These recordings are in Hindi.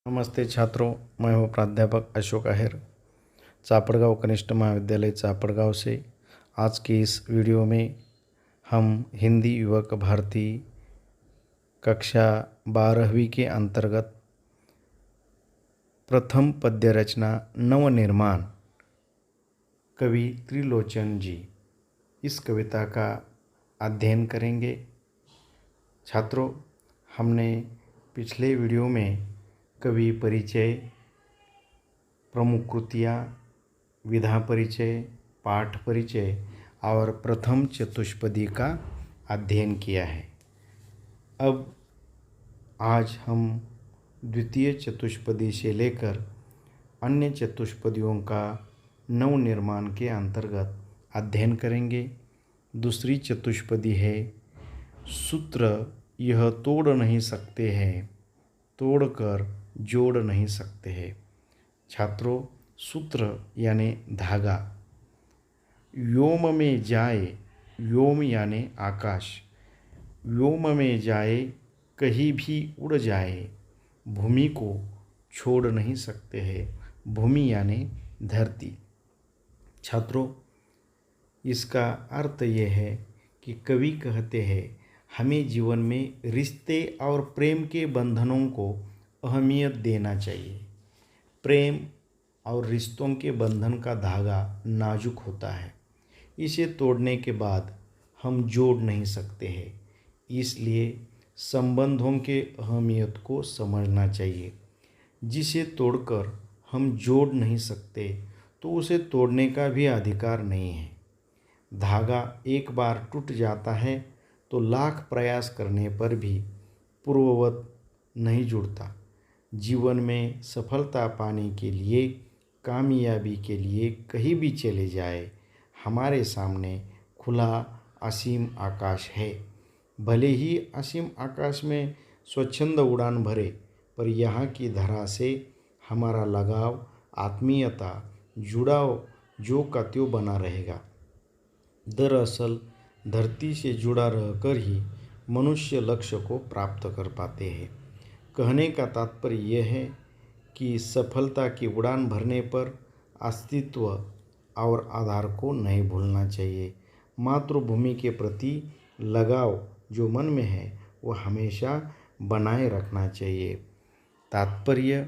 नमस्ते छात्रों, मैं हूँ प्राध्यापक अशोक आहेर, चापड़गांव कनिष्ठ महाविद्यालय चापड़गांव से। आज की इस वीडियो में हम हिंदी युवक भारती कक्षा 12वीं के अंतर्गत प्रथम पद्य रचना नवनिर्माण कवि त्रिलोचन जी इस कविता का अध्ययन करेंगे। छात्रों, हमने पिछले वीडियो में कवि परिचय, प्रमुख कृतियाँ, विधा परिचय, पाठ परिचय और प्रथम चतुष्पदी का अध्ययन किया है। अब आज हम द्वितीय चतुष्पदी से लेकर अन्य चतुष्पदियों का नवनिर्माण के अंतर्गत अध्ययन करेंगे। दूसरी चतुष्पदी है सूत्र यह तोड़ नहीं सकते हैं, तोड़कर जोड़ नहीं सकते हैं। छात्रों, सूत्र यानी धागा। व्योम में जाए, व्योम यानी आकाश, व्योम में जाए कहीं भी उड़ जाए, भूमि को छोड़ नहीं सकते हैं। भूमि यानी धरती। छात्रों, इसका अर्थ यह है कि कवि कहते हैं हमें जीवन में रिश्ते और प्रेम के बंधनों को अहमियत देना चाहिए। प्रेम और रिश्तों के बंधन का धागा नाजुक होता है, इसे तोड़ने के बाद हम जोड़ नहीं सकते हैं। इसलिए संबंधों के अहमियत को समझना चाहिए। जिसे तोड़कर हम जोड़ नहीं सकते तो उसे तोड़ने का भी अधिकार नहीं है। धागा एक बार टूट जाता है तो लाख प्रयास करने पर भी पूर्ववत नहीं जुड़ता। जीवन में सफलता पाने के लिए, कामयाबी के लिए कहीं भी चले जाए, हमारे सामने खुला असीम आकाश है। भले ही असीम आकाश में स्वच्छंद उड़ान भरे, पर यहाँ की धरा से हमारा लगाव, आत्मीयता, जुड़ाव जो का त्यों बना रहेगा। दरअसल धरती से जुड़ा रहकर ही मनुष्य लक्ष्य को प्राप्त कर पाते हैं। कहने का तात्पर्य यह है कि सफलता की उड़ान भरने पर अस्तित्व और आधार को नहीं भूलना चाहिए। मातृभूमि के प्रति लगाव जो मन में है वह हमेशा बनाए रखना चाहिए। तात्पर्य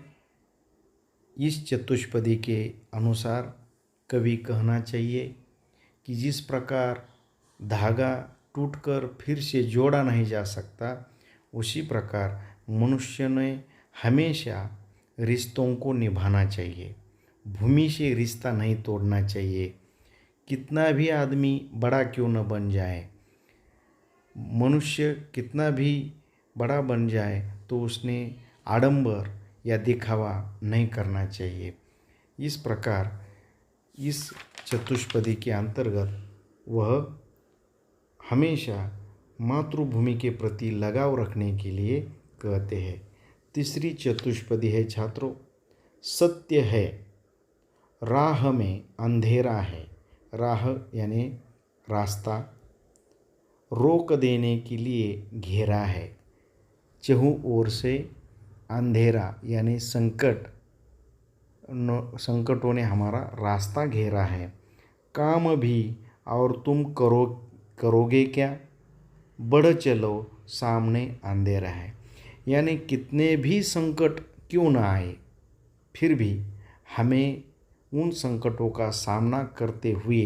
इस चतुष्पदी के अनुसार कवि कहना चाहिए कि जिस प्रकार धागा टूटकर फिर से जोड़ा नहीं जा सकता, उसी प्रकार मनुष्य ने हमेशा रिश्तों को निभाना चाहिए। भूमि से रिश्ता नहीं तोड़ना चाहिए। कितना भी आदमी बड़ा क्यों न बन जाए, मनुष्य कितना भी बड़ा बन जाए तो उसने आडंबर या दिखावा नहीं करना चाहिए। इस प्रकार इस चतुष्पदी के अंतर्गत वह हमेशा मातृभूमि के प्रति लगाव रखने के लिए कहते हैं। तीसरी चतुष्पदी है छात्रों, सत्य है, राह में अंधेरा है। राह यानी रास्ता, रोक देने के लिए घेरा है। चहुं ओर से अंधेरा यानी संकटों ने हमारा रास्ता घेरा है। काम भी और तुम करोगे क्या, बढ़ चलो सामने अंधेरा है। यानी कितने भी संकट क्यों ना आए, फिर भी हमें उन संकटों का सामना करते हुए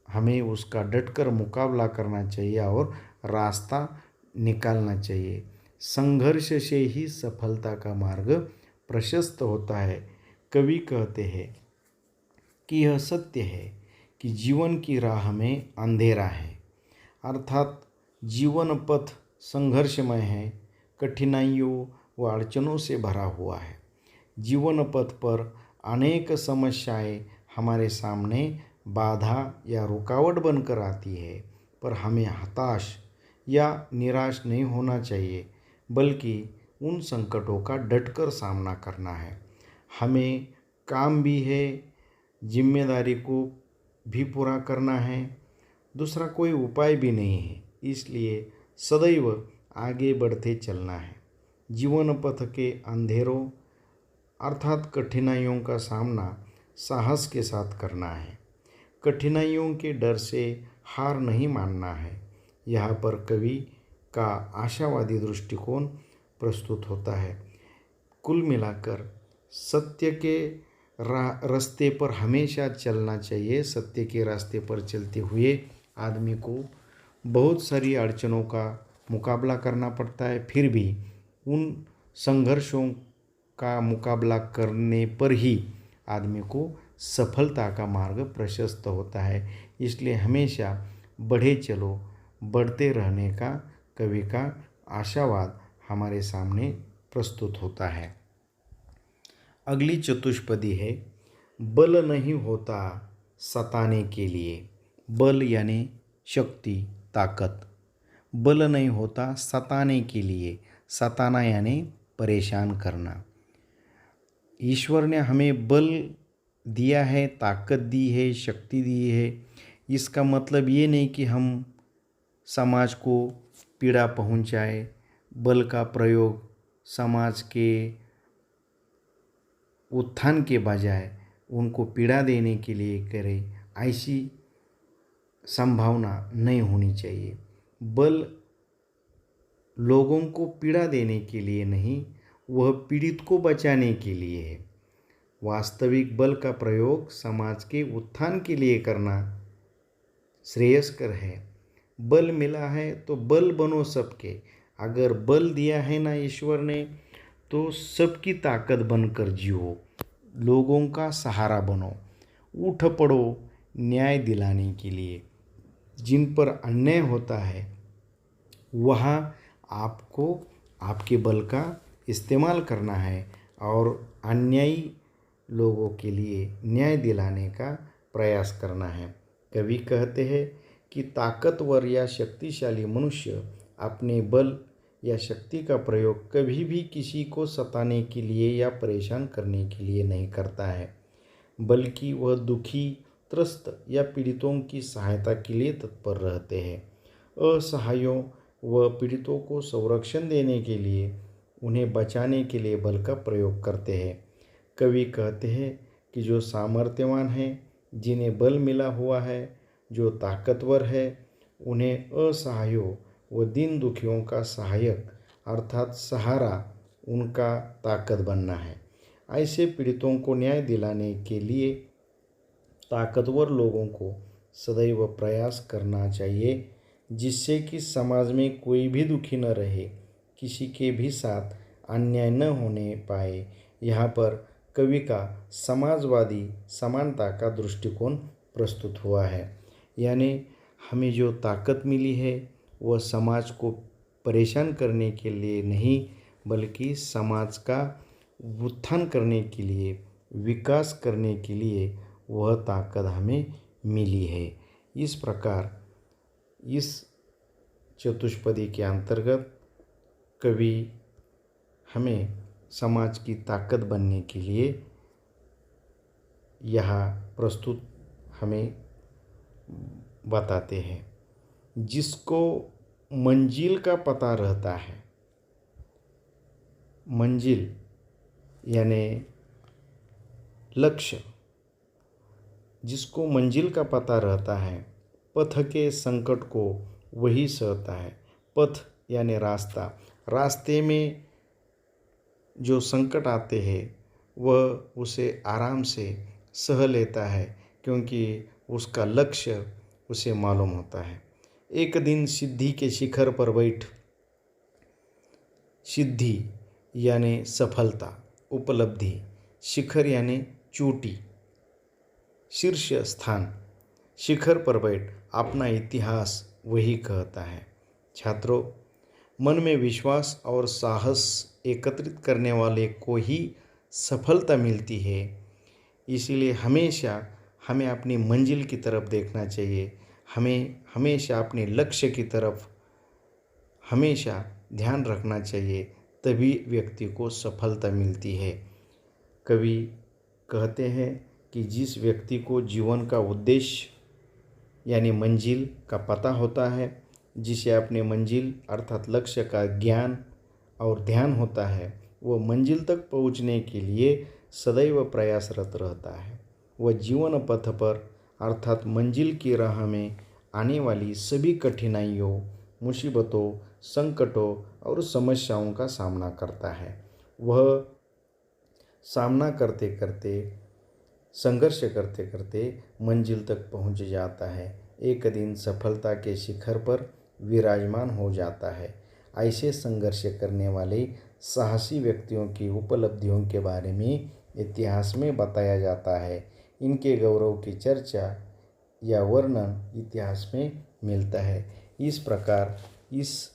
हमें उसका डटकर मुकाबला करना चाहिए और रास्ता निकालना चाहिए। संघर्ष से ही सफलता का मार्ग प्रशस्त होता है। कवि कहते हैं कि यह सत्य है कि जीवन की राह में अंधेरा है, अर्थात जीवन पथ संघर्षमय है, कठिनाइयों व अड़चनों से भरा हुआ है। जीवन पथ पर अनेक समस्याएं हमारे सामने बाधा या रुकावट बनकर आती है, पर हमें हताश या निराश नहीं होना चाहिए, बल्कि उन संकटों का डटकर सामना करना है। हमें काम भी है, जिम्मेदारी को भी पूरा करना है, दूसरा कोई उपाय भी नहीं है। इसलिए सदैव आगे बढ़ते चलना है। जीवन पथ के अंधेरों अर्थात कठिनाइयों का सामना साहस के साथ करना है। कठिनाइयों के डर से हार नहीं मानना है। यहाँ पर कवि का आशावादी दृष्टिकोण प्रस्तुत होता है। कुल मिलाकर सत्य के रास्ते पर हमेशा चलना चाहिए। सत्य के रास्ते पर चलते हुए आदमी को बहुत सारी अड़चनों का मुकाबला करना पड़ता है, फिर भी उन संघर्षों का मुकाबला करने पर ही आदमी को सफलता का मार्ग प्रशस्त होता है। इसलिए हमेशा बढ़े चलो, बढ़ते रहने का कवि का आशावाद हमारे सामने प्रस्तुत होता है। अगली चतुष्पदी है, बल नहीं होता सताने के लिए। बल यानी शक्ति, ताकत। बल नहीं होता सताने के लिए। सताना यानी परेशान करना। ईश्वर ने हमें बल दिया है, ताकत दी है, शक्ति दी है। इसका मतलब ये नहीं कि हम समाज को पीड़ा पहुंचाए। बल का प्रयोग समाज के उत्थान के बजाय उनको पीड़ा देने के लिए करें, ऐसी संभावना नहीं होनी चाहिए। बल लोगों को पीड़ा देने के लिए नहीं, वह पीड़ित को बचाने के लिए है। वास्तविक बल का प्रयोग समाज के उत्थान के लिए करना श्रेयस्कर है। बल मिला है तो बल बनो सबके। अगर बल दिया है ना ईश्वर ने, तो सबकी ताकत बनकर जियो, लोगों का सहारा बनो, उठ पड़ो न्याय दिलाने के लिए। जिन पर अन्याय होता है वहाँ आपको आपके बल का इस्तेमाल करना है और अन्यायी लोगों के लिए न्याय दिलाने का प्रयास करना है। कवि कहते हैं कि ताकतवर या शक्तिशाली मनुष्य अपने बल या शक्ति का प्रयोग कभी भी किसी को सताने के लिए या परेशान करने के लिए नहीं करता है, बल्कि वह दुखी, त्रस्त या पीड़ितों की सहायता के लिए तत्पर रहते हैं। असहायों व पीड़ितों को संरक्षण देने के लिए, उन्हें बचाने के लिए बल का प्रयोग करते हैं। कवि कहते हैं कि जो सामर्थ्यवान हैं, जिन्हें बल मिला हुआ है, जो ताकतवर है, उन्हें असहायों व दीन दुखियों का सहायक अर्थात सहारा, उनका ताकत बनना है। ऐसे पीड़ितों को न्याय दिलाने के लिए ताकतवर लोगों को सदैव प्रयास करना चाहिए, जिससे कि समाज में कोई भी दुखी न रहे, किसी के भी साथ अन्याय न होने पाए। यहाँ पर कवि का समाजवादी समानता का दृष्टिकोण प्रस्तुत हुआ है। यानी हमें जो ताकत मिली है वह समाज को परेशान करने के लिए नहीं, बल्कि समाज का उत्थान करने के लिए, विकास करने के लिए वह ताकत हमें मिली है। इस प्रकार इस चतुष्पदी के अंतर्गत कवि हमें समाज की ताकत बनने के लिए यहाँ प्रस्तुत हमें बताते हैं। जिसको मंजिल का पता रहता है, मंजिल यानी लक्ष्य, जिसको मंजिल का पता रहता है, पथ के संकट को वही सहता है। पथ यानी रास्ता, रास्ते में जो संकट आते हैं वह उसे आराम से सह लेता है, क्योंकि उसका लक्ष्य उसे मालूम होता है। एक दिन सिद्धि के शिखर पर बैठ, सिद्धि यानी सफलता, उपलब्धि, शिखर यानी चोटी, शीर्ष स्थान, शिखर पर बैठ अपना इतिहास वही कहता है। छात्रों, मन में विश्वास और साहस एकत्रित करने वाले को ही सफलता मिलती है। इसीलिए हमेशा हमें अपनी मंजिल की तरफ देखना चाहिए। हमें हमेशा अपने लक्ष्य की तरफ हमेशा ध्यान रखना चाहिए, तभी व्यक्ति को सफलता मिलती है। कवि कहते हैं कि जिस व्यक्ति को जीवन का उद्देश्य यानी मंजिल का पता होता है, जिसे अपने मंजिल अर्थात लक्ष्य का ज्ञान और ध्यान होता है वह मंजिल तक पहुँचने के लिए सदैव प्रयासरत रहता है। वह जीवन पथ पर अर्थात मंजिल की राह में आने वाली सभी कठिनाइयों, मुसीबतों, संकटों और समस्याओं का सामना करता है। वह सामना करते करते, संघर्ष करते करते मंजिल तक पहुंच जाता है। एक दिन सफलता के शिखर पर विराजमान हो जाता है। ऐसे संघर्ष करने वाले साहसी व्यक्तियों की उपलब्धियों के बारे में इतिहास में बताया जाता है। इनके गौरव की चर्चा या वर्णन इतिहास में मिलता है। इस प्रकार इस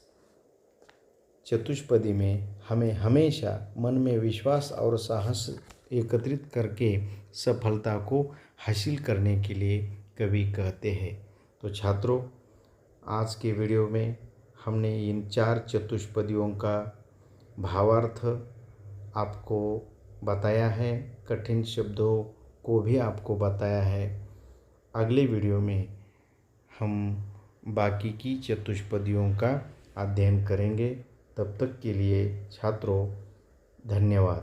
चतुष्पदी में हमें हमेशा मन में विश्वास और साहस एकत्रित करके सफलता को हासिल करने के लिए कवि कहते हैं। तो छात्रों, आज के वीडियो में हमने इन 4 चतुष्पदियों का भावार्थ आपको बताया है, कठिन शब्दों को भी आपको बताया है। अगले वीडियो में हम बाकी की चतुष्पदियों का अध्ययन करेंगे। तब तक के लिए छात्रों, धन्यवाद।